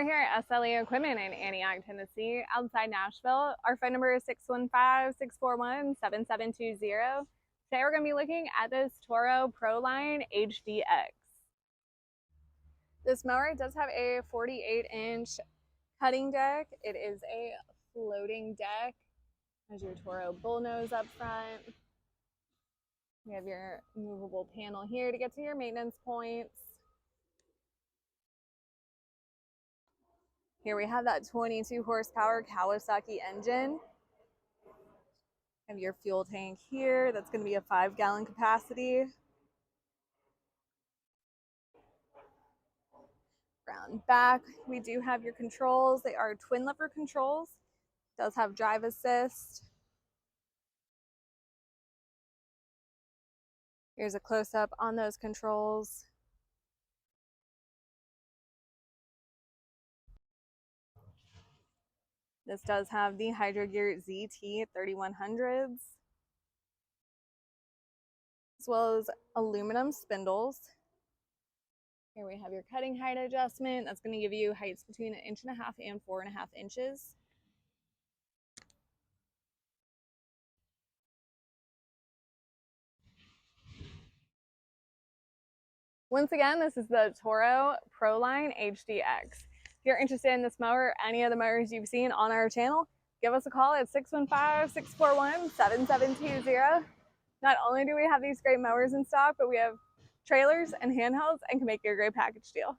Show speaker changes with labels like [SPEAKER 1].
[SPEAKER 1] We're here at SLE Equipment in Antioch, Tennessee, outside Nashville. Our phone number is 615-641-7720. Today we're going to be looking at this Toro Proline HDX. This mower does have a 48-inch cutting deck. It is a floating deck. Has your Toro bullnose up front. You have your movable panel here to get to your maintenance points. Here we have that 22 horsepower Kawasaki engine. Have your fuel tank here. That's going to be a 5-gallon capacity. Around back, we do have your controls. They are twin lever controls. It does have drive assist. Here's a close-up on those controls. This does have the Hydro Gear ZT 3100s, as well as aluminum spindles. Here we have your cutting height adjustment. That's going to give you heights between 1.5 inches and 4.5 inches. Once again, this is the Toro Proline HDX. If you're interested in this mower or any of the mowers you've seen on our channel, give us a call at 615-641-7720. Not only do we have these great mowers in stock, but we have trailers and handhelds and can make you a great package deal.